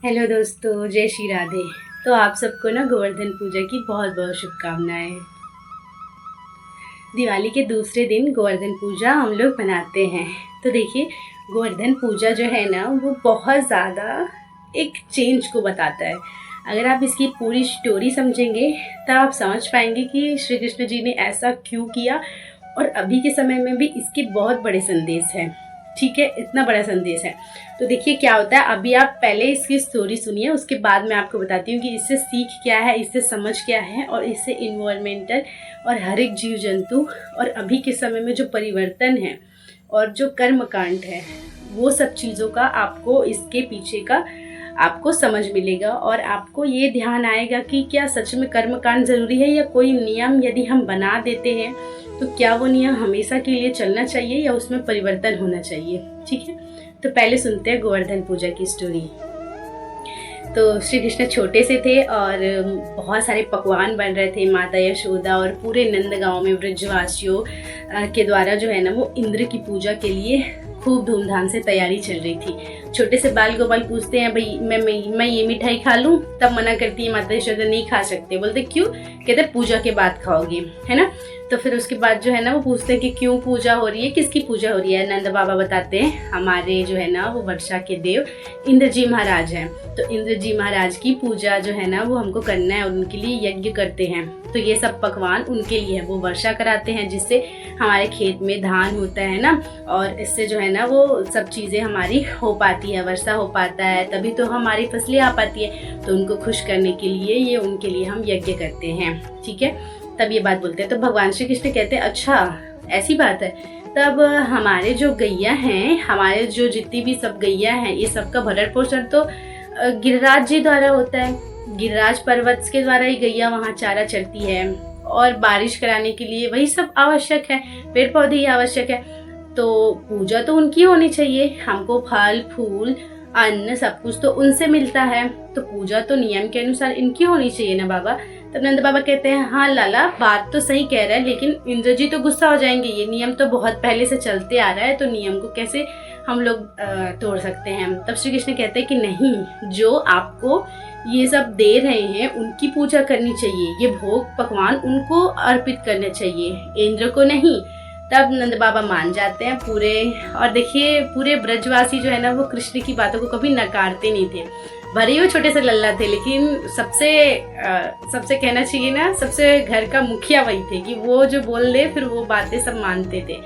Hello दोस्तों, जय श्री राधे। तो आप सबको ना गोवर्धन पूजा की बहुत बहुत शुभकामनाएं। दिवाली के दूसरे दिन गोवर्धन पूजा हम लोग मनाते हैं। तो देखिए, गोवर्धन पूजा जो है ना वो बहुत ज़्यादा एक चेंज को बताता है। अगर आप इसकी पूरी स्टोरी समझेंगे तब आप समझ पाएंगे कि श्री कृष्ण जी ने ऐसा क्यों किया, और अभी के समय में भी इसके बहुत बड़े संदेश हैं। ठीक है, इतना बड़ा संदेश है। तो देखिए क्या होता है। अभी आप पहले इसकी स्टोरी सुनिए, उसके बाद मैं आपको बताती हूँ कि इससे सीख क्या है, इससे समझ क्या है, और इससे इन्वायरमेंटल और हर एक जीव जंतु और अभी के समय में जो परिवर्तन है और जो कर्मकांड है वो सब चीज़ों का आपको इसके पीछे का आपको समझ मिलेगा। और आपको ये ध्यान आएगा कि क्या सच में कर्मकांड ज़रूरी है, या कोई नियम यदि हम बना देते हैं तो क्या वो नियम हमेशा के लिए चलना चाहिए या उसमें परिवर्तन होना चाहिए। ठीक है, तो पहले सुनते हैं गोवर्धन पूजा की स्टोरी। तो श्री कृष्ण छोटे से थे और बहुत सारे पकवान बन रहे थे। माता यशोदा और पूरे नंद गांव में ब्रजवासियों के द्वारा जो है ना वो इंद्र की पूजा के लिए खूब धूमधाम से तैयारी चल रही थी। छोटे से बाल गोपाल पूछते हैं, भाई मैं ये मिठाई खा लूं? तब मना करती है माता यशोदा, नहीं खा सकते। बोलते क्यों? कहते पूजा के बाद खाओगे, है ना। तो फिर उसके बाद जो है ना वो पूछते हैं कि क्यों पूजा हो रही है, किसकी पूजा हो रही है। नंद बाबा बताते हैं हमारे जो है ना वो वर्षा के देव इंद्र जी महाराज हैं। तो इंद्र जी महाराज की पूजा जो है ना वो हमको करना है और उनके लिए यज्ञ करते हैं। तो ये सब पकवान उनके लिए है, वो वर्षा कराते हैं जिससे हमारे खेत में धान होता है ना, और इससे जो है ना वो सब चीज़ें हमारी हो पाती है, वर्षा हो पाता है, तभी तो हमारी फसलें आ पाती है। तो उनको खुश करने के लिए ये उनके लिए हम यज्ञ करते हैं। ठीक है, तब ये बात बोलते हैं। तो भगवान श्री कृष्ण कहते हैं अच्छा ऐसी बात है। तब हमारे जो गैया हैं, हमारे जो जितनी भी सब गैया हैं, ये सबका भरण पोषण तो गिरिराज जी द्वारा होता है। गिरिराज पर्वत के द्वारा ही गैया वहाँ चारा चरती है, और बारिश कराने के लिए वही सब आवश्यक है, पेड़ पौधे ही आवश्यक है। तो पूजा तो उनकी होनी चाहिए, हमको फल फूल अन्न सब कुछ तो उनसे मिलता है, तो पूजा तो नियम के अनुसार इनकी होनी चाहिए ना बाबा। तब नंद बाबा कहते हैं हाँ लाला, बात तो सही कह रहा है, लेकिन इंद्र जी तो गुस्सा हो जाएंगे, ये नियम तो बहुत पहले से चलते आ रहा है, तो नियम को कैसे हम लोग तोड़ सकते हैं। तब श्री कृष्ण कहते हैं कि नहीं, जो आपको ये सब दे रहे हैं उनकी पूजा करनी चाहिए, ये भोग पकवान उनको अर्पित करने चाहिए, इंद्र को नहीं। तब नंद बाबा मान जाते हैं पूरे। और देखिए पूरे ब्रजवासी जो है ना वो कृष्ण की बातों को कभी नकारते नहीं थे। भले ही वो छोटे से लल्ला थे, लेकिन सबसे कहना चाहिए ना, सबसे घर का मुखिया वही थे कि वो जो बोल दे फिर वो बातें सब मानते थे।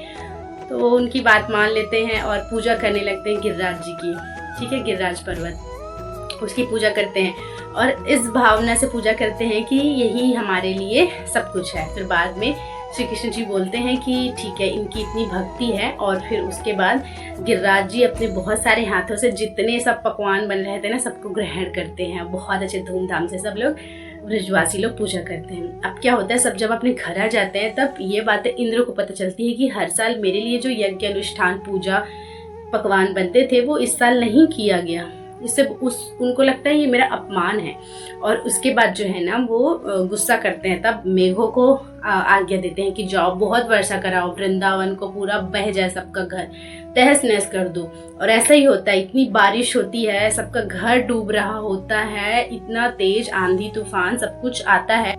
तो वो उनकी बात मान लेते हैं और पूजा करने लगते हैं गिरिराज जी की। ठीक है, गिरिराज पर्वत, उसकी पूजा करते हैं और इस भावना से पूजा करते हैं कि यही हमारे लिए सब कुछ है। फिर बाद में श्री कृष्ण जी बोलते हैं कि ठीक है, इनकी इतनी भक्ति है। और फिर उसके बाद गिरिराज जी अपने बहुत सारे हाथों से जितने सब पकवान बन रहे थे ना सबको ग्रहण करते हैं। बहुत अच्छे धूमधाम से सब लोग ब्रजवासी लोग पूजा करते हैं। अब क्या होता है, सब जब अपने घर आ जाते हैं तब ये बातें इंद्र को पता चलती है कि हर साल मेरे लिए जो यज्ञ अनुष्ठान पूजा पकवान बनते थे वो इस साल नहीं किया गया। इससे उनको लगता है ये मेरा अपमान है। और उसके बाद जो है ना वो गुस्सा करते हैं। तब मेघों को आज्ञा देते हैं कि जाओ बहुत वर्षा कराओ, वृंदावन को पूरा बह जाए, सबका घर तहस नहस कर दो। और ऐसा ही होता है, इतनी बारिश होती है, सबका घर डूब रहा होता है, इतना तेज आंधी तूफान सब कुछ आता है,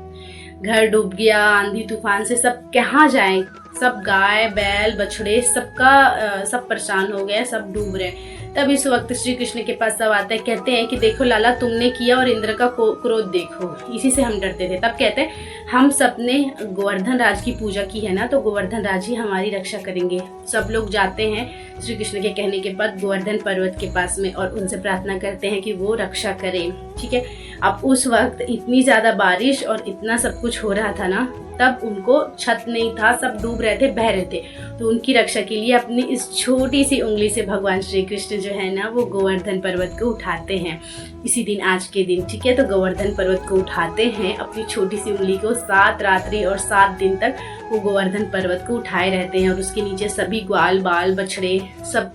घर डूब गया आंधी तूफान से, सब कहाँ जाएं, सब गाय बैल बछड़े सबका सब परेशान हो गए, सब डूब रहे। तब इस वक्त श्री कृष्ण के पास सब आते हैं, कहते हैं कि देखो लाला तुमने किया और इंद्र का क्रोध देखो, इसी से हम डरते थे। तब कहते हैं हम सबने गोवर्धन राज की पूजा की है ना, तो गोवर्धन राज ही हमारी रक्षा करेंगे। सब लोग जाते हैं श्री कृष्ण के कहने के बाद गोवर्धन पर्वत के पास में और उनसे प्रार्थना करते हैं कि वो रक्षा करें। ठीक है, अब उस वक्त इतनी ज्यादा बारिश और इतना सब कुछ हो रहा था ना, तब उनको छत नहीं था, सब डूब रहे थे, बह रहे थे। तो उनकी रक्षा के लिए अपनी इस छोटी सी उंगली से भगवान श्री कृष्ण जो है ना वो गोवर्धन पर्वत को उठाते हैं इसी दिन, आज के दिन। ठीक है, तो गोवर्धन पर्वत को उठाते हैं अपनी छोटी सी उंगली को, 7 रात्रि और 7 दिन तक वो गोवर्धन पर्वत को उठाए रहते हैं। और उसके नीचे सभी ग्वाल बाल बछड़े सब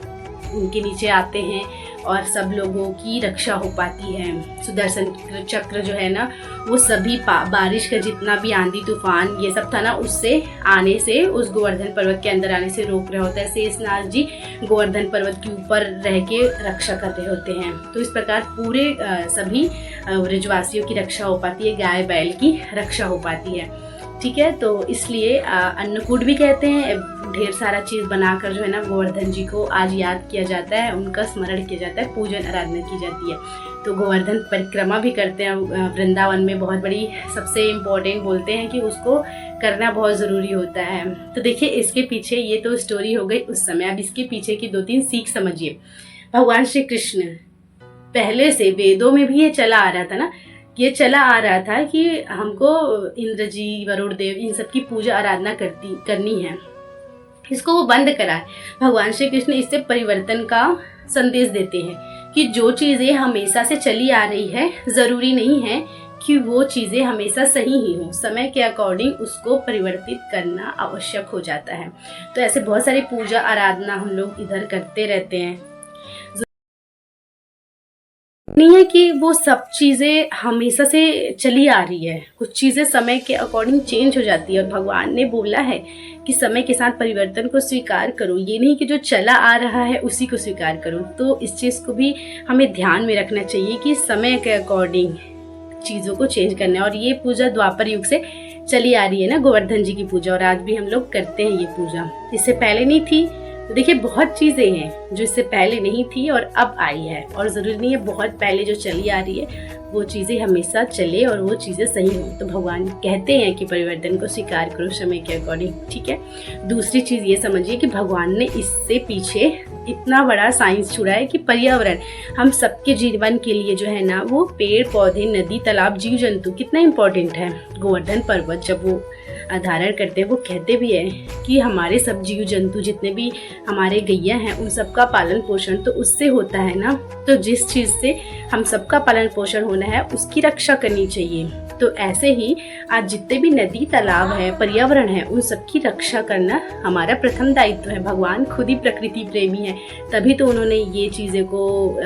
उनके नीचे आते हैं और सब लोगों की रक्षा हो पाती है। सुदर्शन चक्र जो है ना वो सभी बारिश का जितना भी आंधी तूफान ये सब था ना उससे आने से, उस गोवर्धन पर्वत के अंदर आने से रोक रहा होता है। शेषनाग जी गोवर्धन पर्वत के ऊपर रह के रक्षा कर रहे होते हैं। तो इस प्रकार पूरे सभी ब्रजवासियों की रक्षा हो पाती है, गाय बैल की रक्षा हो पाती है। ठीक है, तो इसलिए अन्नकूट भी कहते हैं। ढेर सारा चीज़ बनाकर जो है ना गोवर्धन जी को आज याद किया जाता है, उनका स्मरण किया जाता है, पूजन आराधना की जाती है। तो गोवर्धन परिक्रमा भी करते हैं वृंदावन में, बहुत बड़ी, सबसे इम्पोर्टेंट बोलते हैं कि उसको करना बहुत ज़रूरी होता है। तो देखिए इसके पीछे, ये तो स्टोरी हो गई उस समय, अब इसके पीछे की 2-3 सीख समझिए। भगवान श्री कृष्ण पहले से वेदों में भी ये चला आ रहा था ना, ये चला आ रहा था कि हमको इंद्र जी, वरुण देव, इन सब की पूजा आराधना करनी है। इसको वो बंद करा है। भगवान श्री कृष्ण इससे परिवर्तन का संदेश देते हैं कि जो चीज़ें हमेशा से चली आ रही है ज़रूरी नहीं है कि वो चीज़ें हमेशा सही ही हों, समय के अकॉर्डिंग उसको परिवर्तित करना आवश्यक हो जाता है। तो ऐसे बहुत सारी पूजा आराधना हम लोग इधर करते रहते हैं। नहीं है कि वो सब चीज़ें हमेशा से चली आ रही है, कुछ चीज़ें समय के अकॉर्डिंग चेंज हो जाती है। और भगवान ने बोला है कि समय के साथ परिवर्तन को स्वीकार करो, ये नहीं कि जो चला आ रहा है उसी को स्वीकार करो। तो इस चीज़ को भी हमें ध्यान में रखना चाहिए कि समय के अकॉर्डिंग चीज़ों को चेंज करना है। और ये पूजा द्वापर युग से चली आ रही है ना, गोवर्धन जी की पूजा, और आज भी हम लोग करते हैं ये पूजा। इससे पहले नहीं थी। तो देखिए बहुत चीज़ें हैं जो इससे पहले नहीं थी और अब आई है, और ज़रूरी नहीं है बहुत पहले जो चली आ रही है वो चीज़ें हमेशा चले और वो चीज़ें सही हों। तो भगवान कहते हैं कि परिवर्तन को स्वीकार करो समय के अकॉर्डिंग। ठीक है, दूसरी चीज़ ये समझिए कि भगवान ने इससे पीछे इतना बड़ा साइंस छुड़ा है कि पर्यावरण हम सबके जीवन के लिए जो है ना, वो पेड़ पौधे, नदी, तालाब, जीव जंतु कितना इम्पोर्टेंट है। गोवर्धन पर्वत जब वो धारण करते हैं, वो कहते भी हैं कि हमारे सब जीव जंतु जितने भी हमारे गैया हैं उन सबका पालन पोषण तो उससे होता है ना। तो जिस चीज़ से हम सबका पालन पोषण होना है उसकी रक्षा करनी चाहिए। तो ऐसे ही आज जितने भी नदी, तालाब है, पर्यावरण है, उन सबकी रक्षा करना हमारा प्रथम दायित्व है। भगवान खुद ही प्रकृति प्रेमी है, तभी तो उन्होंने ये चीज़ें को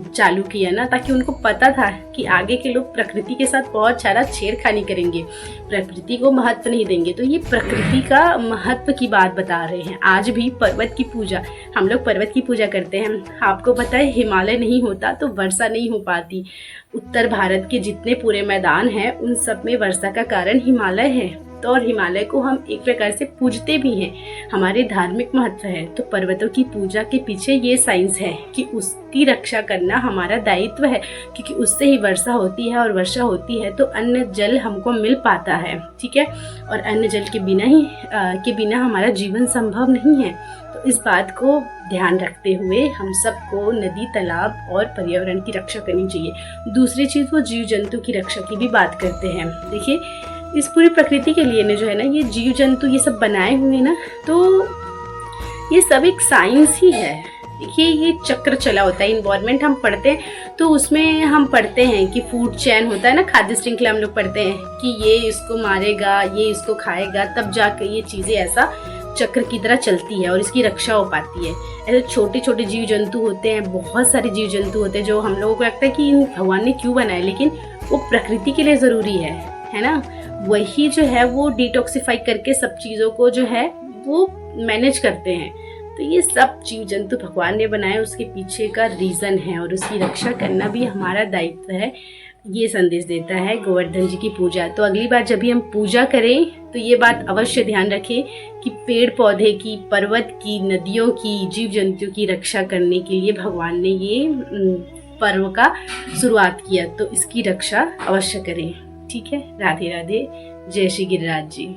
चालू किया ना, ताकि उनको पता था कि आगे के लोग प्रकृति के साथ बहुत सारा छेड़खानी करेंगे, प्रकृति को महत्व नहीं देंगे। तो ये प्रकृति का महत्व की बात बता रहे हैं। आज भी पर्वत की पूजा, हम लोग पर्वत की पूजा करते हैं। आपको पता है हिमालय नहीं होता तो वर्षा नहीं हो पाती। उत्तर भारत के जितने पूरे मैदान हैं उन सब में वर्षा का कारण हिमालय है। तो और हिमालय को हम एक प्रकार से पूजते भी हैं, हमारे धार्मिक महत्व है। तो पर्वतों की पूजा के पीछे ये साइंस है कि उसकी रक्षा करना हमारा दायित्व है, क्योंकि उससे ही वर्षा होती है, और वर्षा होती है तो अन्न जल हमको मिल पाता है। ठीक है, और अन्न जल के बिना हमारा जीवन संभव नहीं है। तो इस बात को ध्यान रखते हुए हम सबको नदी, तालाब और पर्यावरण की रक्षा करनी चाहिए। दूसरी चीज़, वो जीव जंतु की रक्षा की भी बात करते हैं। देखिए इस पूरी प्रकृति के लिए ने जो है ना, ये जीव जंतु ये सब बनाए हुए ना, तो ये सब एक साइंस ही है। देखिए ये चक्र चला होता है। इन्वायरमेंट हम पढ़ते हैं तो उसमें हम पढ़ते हैं कि फूड चेन होता है ना, खाद्य श्रृंखला हम लोग पढ़ते हैं कि ये इसको मारेगा, ये इसको खाएगा, तब जाकर ये चीज़ें ऐसा चक्र की तरह चलती है और इसकी रक्षा हो पाती है। ऐसे छोटे छोटे जीव जंतु होते हैं, बहुत सारे जीव जंतु होते हैं जो हम लोगों को लगता है कि भगवान ने क्यों बनाए, लेकिन वो प्रकृति के लिए ज़रूरी है ना। वही जो है वो डिटॉक्सिफाई करके सब चीज़ों को जो है वो मैनेज करते हैं। तो ये सब जीव जंतु भगवान ने बनाए, उसके पीछे का रीज़न है, और उसकी रक्षा करना भी हमारा दायित्व है। ये संदेश देता है गोवर्धन जी की पूजा। तो अगली बार जब भी हम पूजा करें तो ये बात अवश्य ध्यान रखें कि पेड़ पौधे की, पर्वत की, नदियों की, जीव जंतु की रक्षा करने के लिए भगवान ने ये पर्व का शुरुआत किया, तो इसकी रक्षा अवश्य करें। ठीक है, राधे राधे, जय श्री गिरिराज जी।